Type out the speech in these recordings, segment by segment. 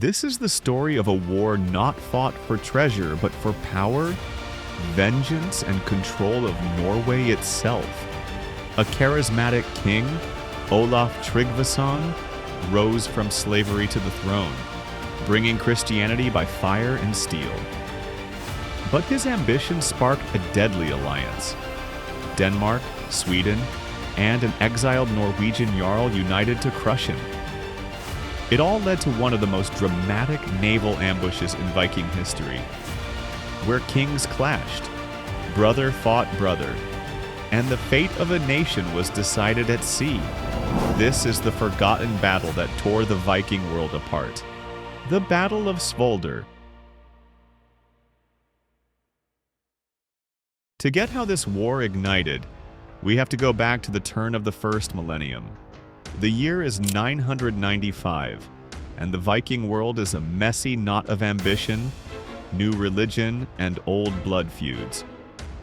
This is the story of a war not fought for treasure, but for power, vengeance, and control of Norway itself. A charismatic king, Olaf Tryggvason, rose from slavery to the throne, bringing Christianity by fire and steel. But his ambition sparked a deadly alliance. Denmark, Sweden, and an exiled Norwegian jarl united to crush him. It all led to one of the most dramatic naval ambushes in Viking history, where kings clashed, brother fought brother, and the fate of a nation was decided at sea. This is the forgotten battle that tore the Viking world apart, the Battle of Svolder. To get how this war ignited, we have to go back to the turn of the first millennium. The year is 995, and the Viking world is a messy knot of ambition, new religion, and old blood feuds.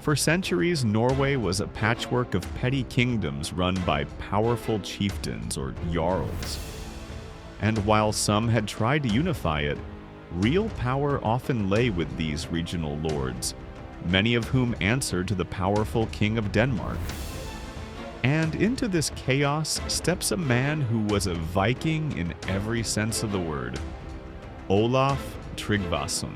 For centuries, Norway was a patchwork of petty kingdoms run by powerful chieftains or jarls. And while some had tried to unify it, real power often lay with these regional lords, many of whom answered to the powerful King of Denmark. And into this chaos steps a man who was a Viking in every sense of the word, Olaf Tryggvason.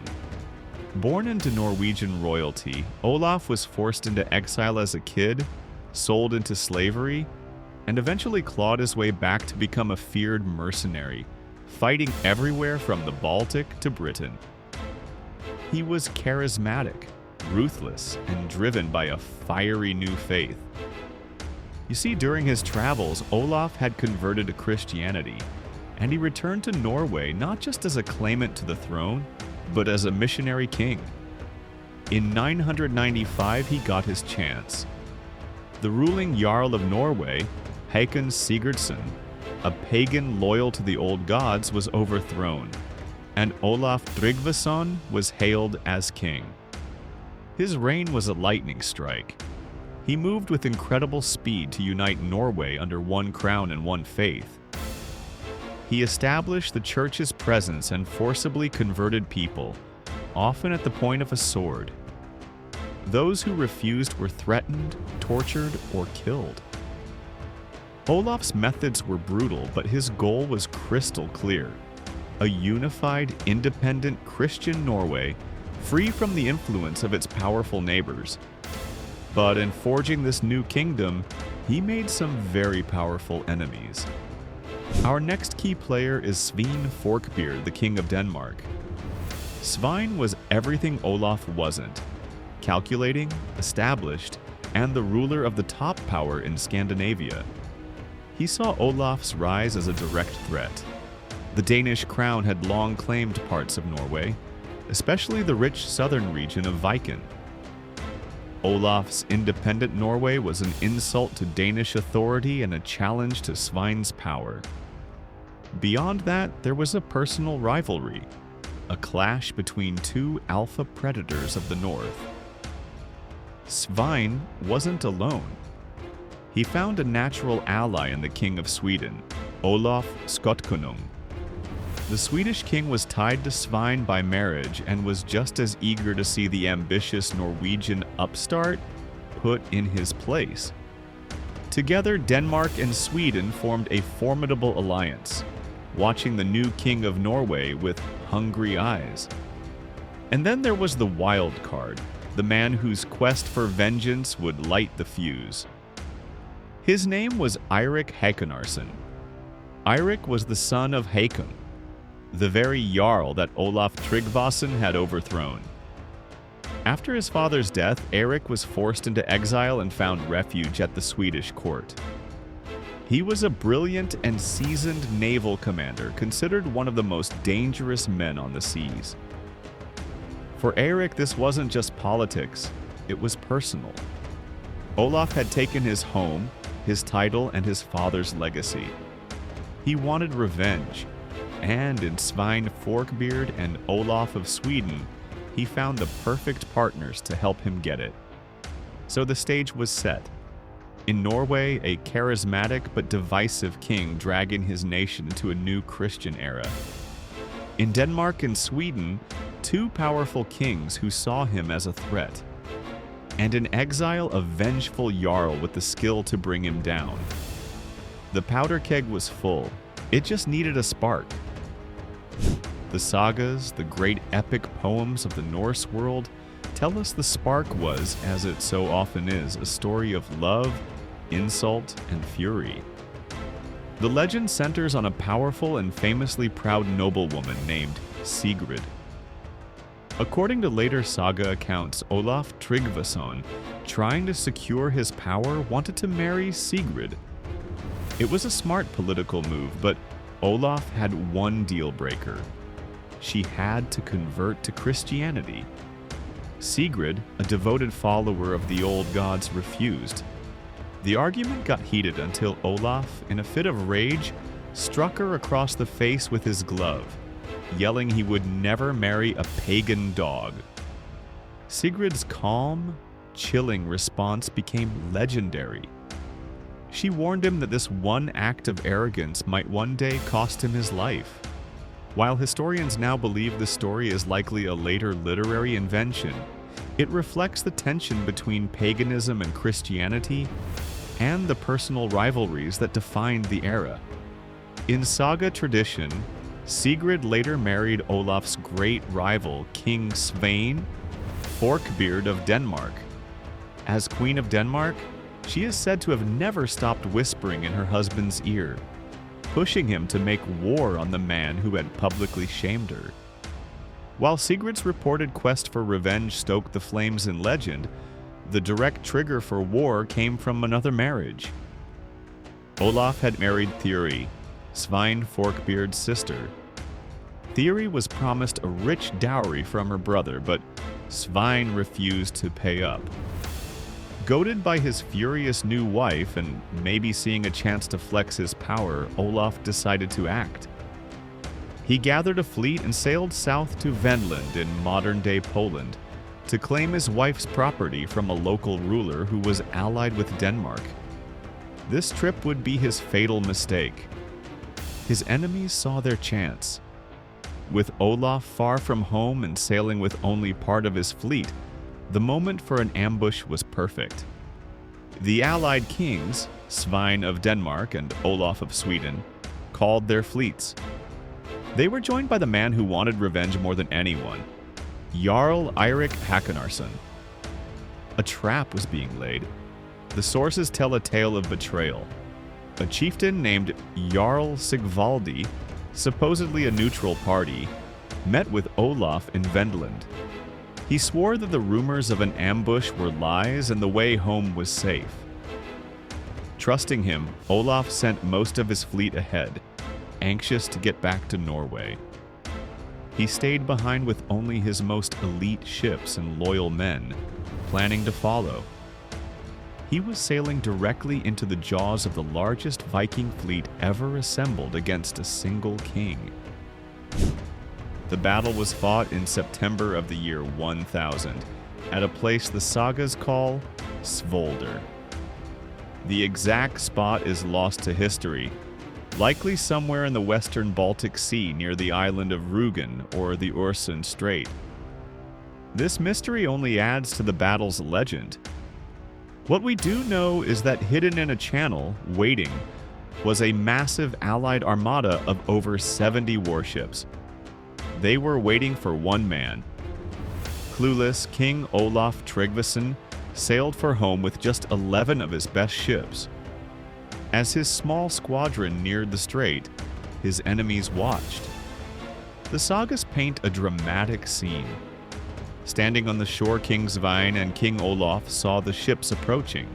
Born into Norwegian royalty, Olaf was forced into exile as a kid, sold into slavery, and eventually clawed his way back to become a feared mercenary, fighting everywhere from the Baltic to Britain. He was charismatic, ruthless, and driven by a fiery new faith. You see, during his travels, Olaf had converted to Christianity, and he returned to Norway not just as a claimant to the throne, but as a missionary king. In 995, he got his chance. The ruling Jarl of Norway, Håkon Sigurdsson, a pagan loyal to the old gods, was overthrown, and Olaf Tryggvason was hailed as king. His reign was a lightning strike. He moved with incredible speed to unite Norway under one crown and one faith. He established the church's presence and forcibly converted people, often at the point of a sword. Those who refused were threatened, tortured, or killed. Olaf's methods were brutal, but his goal was crystal clear: a unified, independent Christian Norway, free from the influence of its powerful neighbors. But in forging this new kingdom, he made some very powerful enemies. Our next key player is Svein Forkbeard, the King of Denmark. Svein was everything Olaf wasn't: calculating, established, and the ruler of the top power in Scandinavia. He saw Olaf's rise as a direct threat. The Danish crown had long claimed parts of Norway, especially the rich southern region of Viking. Olaf's independent Norway was an insult to Danish authority and a challenge to Svein's power. Beyond that, there was a personal rivalry, a clash between two alpha predators of the north. Svein wasn't alone. He found a natural ally in the King of Sweden, Olaf Skotkonung. The Swedish king was tied to Svein by marriage and was just as eager to see the ambitious Norwegian upstart put in his place. Together, Denmark and Sweden formed a formidable alliance, watching the new king of Norway with hungry eyes. And then there was the wild card, the man whose quest for vengeance would light the fuse. His name was Eirik Håkonarson. Eirik was the son of Håkon, the very jarl that Olaf Tryggvason had overthrown. After his father's death, Eirik was forced into exile and found refuge at the Swedish court. He was a brilliant and seasoned naval commander, considered one of the most dangerous men on the seas. For Eirik, this wasn't just politics, it was personal. Olaf had taken his home, his title, and his father's legacy. He wanted revenge, and in Svein Forkbeard and Olaf of Sweden, he found the perfect partners to help him get it. So the stage was set. In Norway, a charismatic but divisive king dragging his nation into a new Christian era. In Denmark and Sweden, two powerful kings who saw him as a threat. And in exile, a vengeful jarl with the skill to bring him down. The powder keg was full. It just needed a spark. The sagas, the great epic poems of the Norse world, tell us the spark was, as it so often is, a story of love, insult, and fury. The legend centers on a powerful and famously proud noblewoman named Sigrid. According to later saga accounts, Olaf Tryggvason, trying to secure his power, wanted to marry Sigrid. It was a smart political move, but Olaf had one deal breaker. She had to convert to Christianity. Sigrid, a devoted follower of the old gods, refused. The argument got heated until Olaf, in a fit of rage, struck her across the face with his glove, yelling he would never marry a pagan dog. Sigrid's calm, chilling response became legendary. She warned him that this one act of arrogance might one day cost him his life. While historians now believe the story is likely a later literary invention, it reflects the tension between paganism and Christianity and the personal rivalries that defined the era. In saga tradition, Sigrid later married Olaf's great rival, King Svein Forkbeard of Denmark. As Queen of Denmark, she is said to have never stopped whispering in her husband's ear, pushing him to make war on the man who had publicly shamed her. While Sigrid's reported quest for revenge stoked the flames in legend, the direct trigger for war came from another marriage. Olaf had married Thuri, Svein Forkbeard's sister. Thuri was promised a rich dowry from her brother, but Svein refused to pay up. Goaded by his furious new wife and maybe seeing a chance to flex his power, Olaf decided to act. He gathered a fleet and sailed south to Vendland in modern-day Poland to claim his wife's property from a local ruler who was allied with Denmark. This trip would be his fatal mistake. His enemies saw their chance. With Olaf far from home and sailing with only part of his fleet, the moment for an ambush was perfect. The allied kings, Svein of Denmark and Olaf of Sweden, called their fleets. They were joined by the man who wanted revenge more than anyone, Jarl Eirik Hakansson. A trap was being laid. The sources tell a tale of betrayal. A chieftain named Jarl Sigvaldi, supposedly a neutral party, met with Olaf in Vendland. He swore that the rumors of an ambush were lies and the way home was safe. Trusting him, Olaf sent most of his fleet ahead, anxious to get back to Norway. He stayed behind with only his most elite ships and loyal men, planning to follow. He was sailing directly into the jaws of the largest Viking fleet ever assembled against a single king. The battle was fought in September of the year 1000, at a place the sagas call Svolder. The exact spot is lost to history, likely somewhere in the western Baltic Sea near the island of Rügen or the Øresund Strait. This mystery only adds to the battle's legend. What we do know is that hidden in a channel, waiting, was a massive allied armada of over 70 warships. They were waiting for one man. Clueless King Olaf Tryggvason sailed for home with just 11 of his best ships. As his small squadron neared the strait, his enemies watched. The sagas paint a dramatic scene. Standing on the shore, King Svein and King Olaf saw the ships approaching.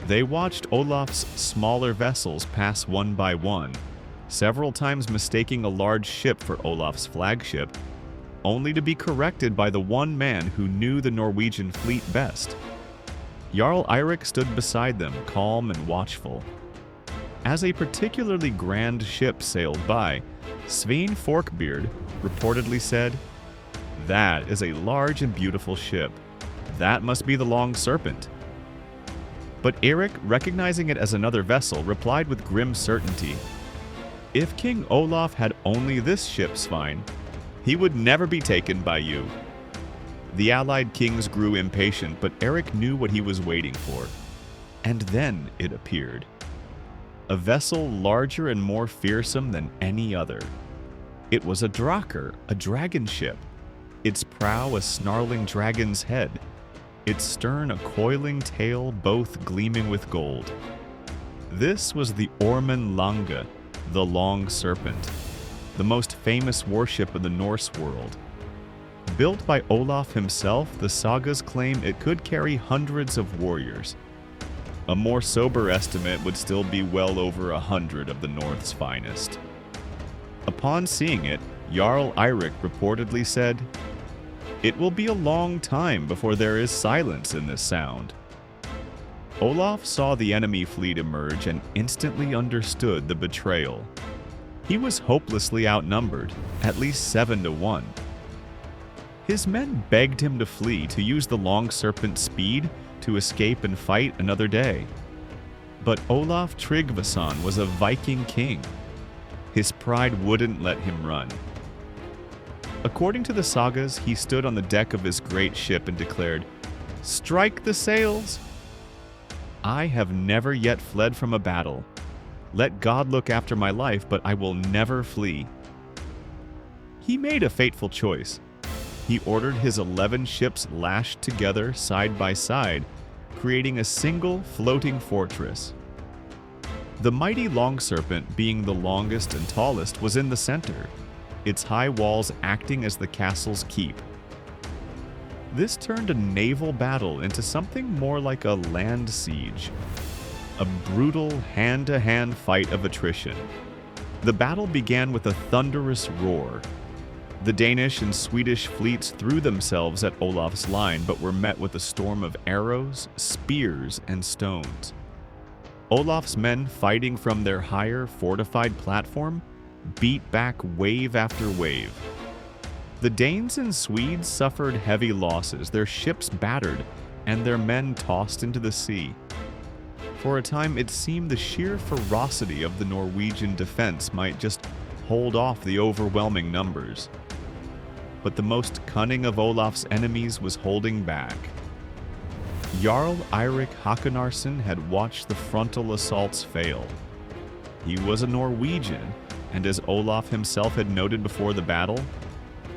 They watched Olaf's smaller vessels pass one by one, several times mistaking a large ship for Olaf's flagship, only to be corrected by the one man who knew the Norwegian fleet best. Jarl Eirik stood beside them, calm and watchful. As a particularly grand ship sailed by, Svein Forkbeard reportedly said, "That is a large and beautiful ship. That must be the Long Serpent." But Eirik, recognizing it as another vessel, replied with grim certainty, If King Olaf had only this ship's fine, he would never be taken by you. The allied kings grew impatient, but Eric knew what he was waiting for. And then it appeared. A vessel larger and more fearsome than any other. It was a drakkar, a dragon ship. Its prow a snarling dragon's head. Its stern a coiling tail, both gleaming with gold. This was the Ormen Lange, the Long Serpent, the most famous warship in the Norse world. Built by Olaf himself, the sagas claim it could carry hundreds of warriors. A more sober estimate would still be well over 100 of the North's finest. Upon seeing it, Jarl Eirik reportedly said, "It will be a long time before there is silence in this sound." Olaf saw the enemy fleet emerge and instantly understood the betrayal. He was hopelessly outnumbered, at least 7-1. His men begged him to flee to use the Long Serpent's speed to escape and fight another day. But Olaf Tryggvason was a Viking king. His pride wouldn't let him run. According to the sagas, he stood on the deck of his great ship and declared, "Strike the sails! I have never yet fled from a battle. Let God look after my life, but I will never flee." He made a fateful choice. He ordered his 11 ships lashed together side by side, creating a single floating fortress. The mighty Long Serpent, being the longest and tallest, was in the center, its high walls acting as the castle's keep. This turned a naval battle into something more like a land siege, a brutal hand-to-hand fight of attrition. The battle began with a thunderous roar. The Danish and Swedish fleets threw themselves at Olaf's line, but were met with a storm of arrows, spears, and stones. Olaf's men, fighting from their higher, fortified platform, beat back wave after wave. The Danes and Swedes suffered heavy losses, their ships battered, and their men tossed into the sea. For a time, it seemed the sheer ferocity of the Norwegian defense might just hold off the overwhelming numbers. But the most cunning of Olaf's enemies was holding back. Jarl Eirik Hakonarsson had watched the frontal assaults fail. He was a Norwegian, and as Olaf himself had noted before the battle,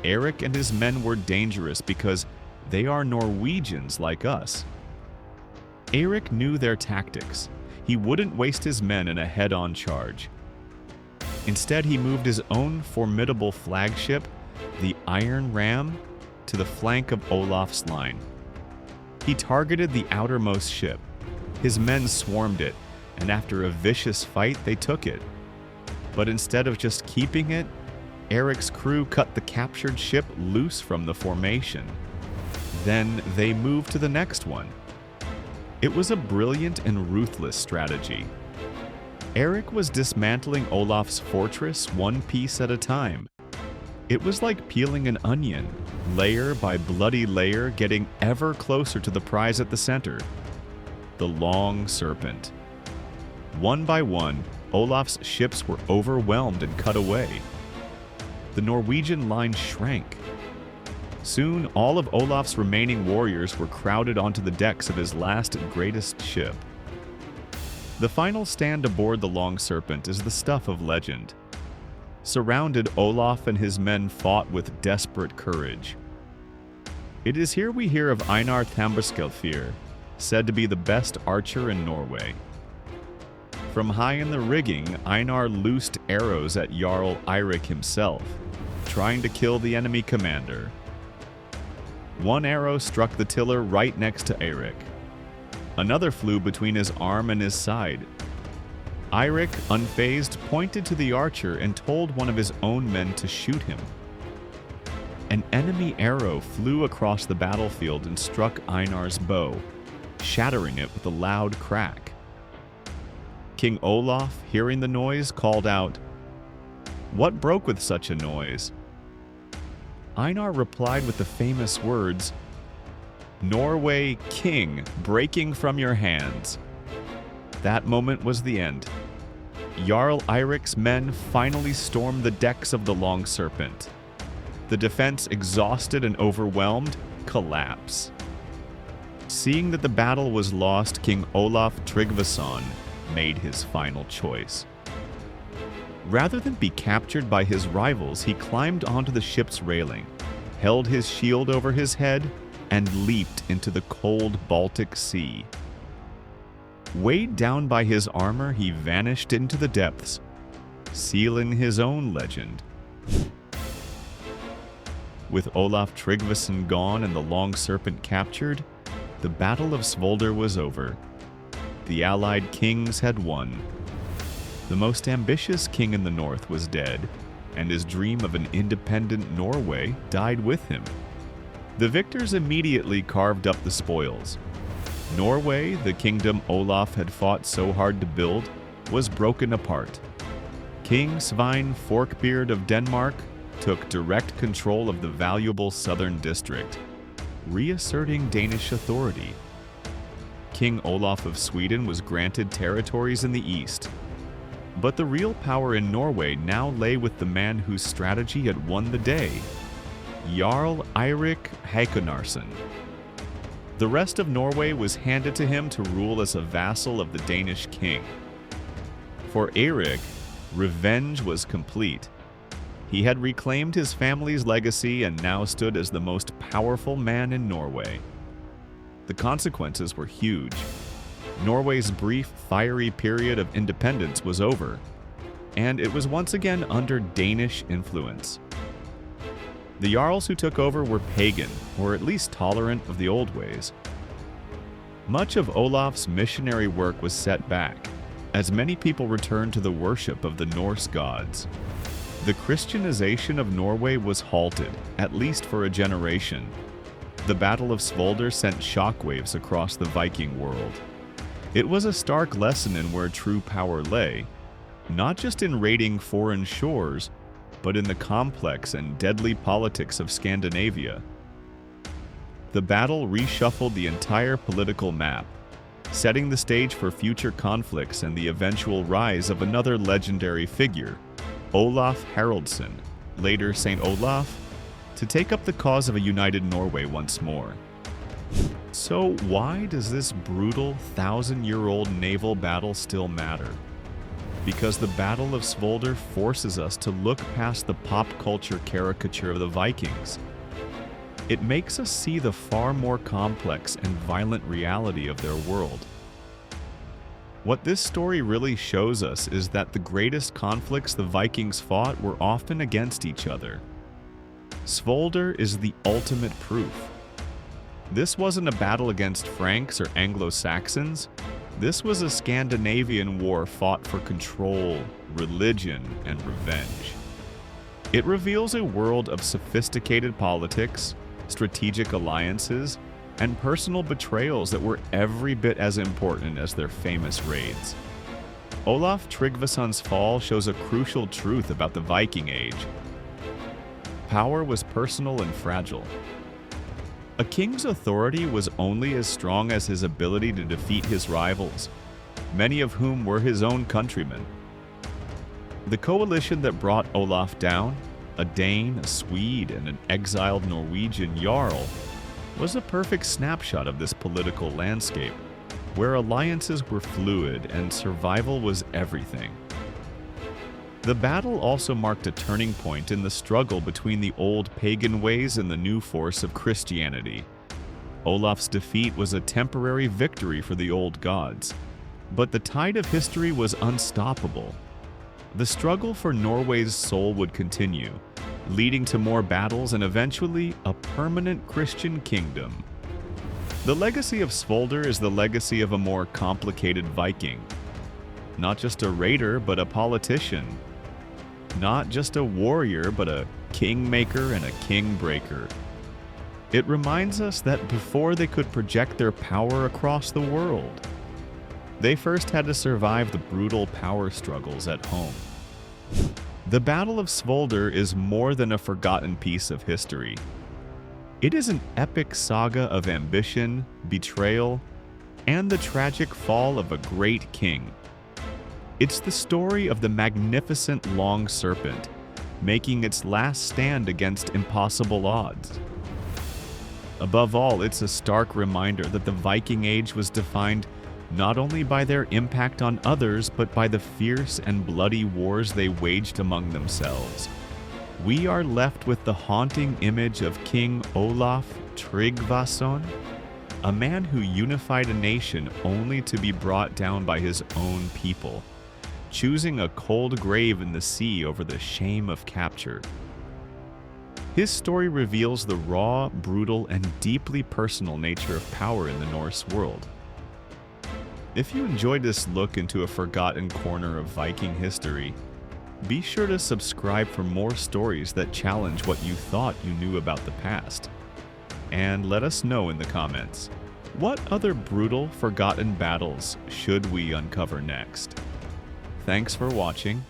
Eirik and his men were dangerous because they are Norwegians like us. Eirik knew their tactics. He wouldn't waste his men in a head-on charge. Instead, he moved his own formidable flagship, the Iron Ram, to the flank of Olaf's line. He targeted the outermost ship. His men swarmed it, and after a vicious fight, they took it. But instead of just keeping it, Eirik's crew cut the captured ship loose from the formation. Then they moved to the next one. It was a brilliant and ruthless strategy. Eirik was dismantling Olaf's fortress one piece at a time. It was like peeling an onion, layer by bloody layer, getting ever closer to the prize at the center, the Long Serpent. One by one, Olaf's ships were overwhelmed and cut away. The Norwegian line shrank. Soon, all of Olaf's remaining warriors were crowded onto the decks of his last and greatest ship. The final stand aboard the Long Serpent is the stuff of legend. Surrounded, Olaf and his men fought with desperate courage. It is here we hear of Einar Tambarskjaldfir, said to be the best archer in Norway. From high in the rigging, Einar loosed arrows at Jarl Eirik himself, trying to kill the enemy commander. One arrow struck the tiller right next to Eirik. Another flew between his arm and his side. Eirik, unfazed, pointed to the archer and told one of his own men to shoot him. An enemy arrow flew across the battlefield and struck Einar's bow, shattering it with a loud crack. King Olaf, hearing the noise, called out, "What broke with such a noise?" Einar replied with the famous words, "Norway king breaking from your hands." That moment was the end. Jarl Eirik's men finally stormed the decks of the Long Serpent. The defense, exhausted and overwhelmed, collapse. Seeing that the battle was lost, King Olaf Tryggvason made his final choice. Rather than be captured by his rivals, he climbed onto the ship's railing, held his shield over his head, and leaped into the cold Baltic Sea. Weighed down by his armor, he vanished into the depths, sealing his own legend. With Olaf Tryggvason gone and the Long Serpent captured, the Battle of Svolder was over. The allied kings had won. The most ambitious king in the north was dead, and his dream of an independent Norway died with him. The victors immediately carved up the spoils. Norway, the kingdom Olaf had fought so hard to build, was broken apart. King Svein Forkbeard of Denmark took direct control of the valuable southern district, reasserting Danish authority. King Olaf of Sweden was granted territories in the east. But the real power in Norway now lay with the man whose strategy had won the day, Jarl Eirik Hakonarsson. The rest of Norway was handed to him to rule as a vassal of the Danish king. For Eirik, revenge was complete. He had reclaimed his family's legacy and now stood as the most powerful man in Norway. The consequences were huge. Norway's brief, fiery period of independence was over, and it was once again under Danish influence. The Jarls who took over were pagan, or at least tolerant of the old ways. Much of Olaf's missionary work was set back, as many people returned to the worship of the Norse gods. The Christianization of Norway was halted, at least for a generation. The Battle of Svolder sent shockwaves across the Viking world. It was a stark lesson in where true power lay, not just in raiding foreign shores, but in the complex and deadly politics of Scandinavia. The battle reshuffled the entire political map, setting the stage for future conflicts and the eventual rise of another legendary figure, Olaf Haraldsson, later Saint Olaf, to take up the cause of a united Norway once more. So why does this brutal, thousand-year-old naval battle still matter? Because the Battle of Svolder forces us to look past the pop culture caricature of the Vikings. It makes us see the far more complex and violent reality of their world. What this story really shows us is that the greatest conflicts the Vikings fought were often against each other. Svolder is the ultimate proof. This wasn't a battle against Franks or Anglo-Saxons. This was a Scandinavian war fought for control, religion, and revenge. It reveals a world of sophisticated politics, strategic alliances, and personal betrayals that were every bit as important as their famous raids. Olaf Tryggvason's fall shows a crucial truth about the Viking Age. Power was personal and fragile. A king's authority was only as strong as his ability to defeat his rivals, many of whom were his own countrymen. The coalition that brought Olaf down, a Dane, a Swede, and an exiled Norwegian Jarl, was a perfect snapshot of this political landscape, where alliances were fluid and survival was everything. The battle also marked a turning point in the struggle between the old pagan ways and the new force of Christianity. Olaf's defeat was a temporary victory for the old gods, but the tide of history was unstoppable. The struggle for Norway's soul would continue, leading to more battles and eventually a permanent Christian kingdom. The legacy of Svolder is the legacy of a more complicated Viking. Not just a raider, but a politician. Not just a warrior, but a kingmaker and a kingbreaker. It reminds us that before they could project their power across the world, they first had to survive the brutal power struggles at home. The Battle of Svolder is more than a forgotten piece of history. It is an epic saga of ambition, betrayal, and the tragic fall of a great king. It's the story of the magnificent Long Serpent, making its last stand against impossible odds. Above all, it's a stark reminder that the Viking Age was defined not only by their impact on others, but by the fierce and bloody wars they waged among themselves. We are left with the haunting image of King Olaf Tryggvason, a man who unified a nation only to be brought down by his own people, choosing a cold grave in the sea over the shame of capture. His story reveals the raw, brutal, and deeply personal nature of power in the Norse world. If you enjoyed this look into a forgotten corner of Viking history, be sure to subscribe for more stories that challenge what you thought you knew about the past. And let us know in the comments, what other brutal, forgotten battles should we uncover next? Thanks for watching,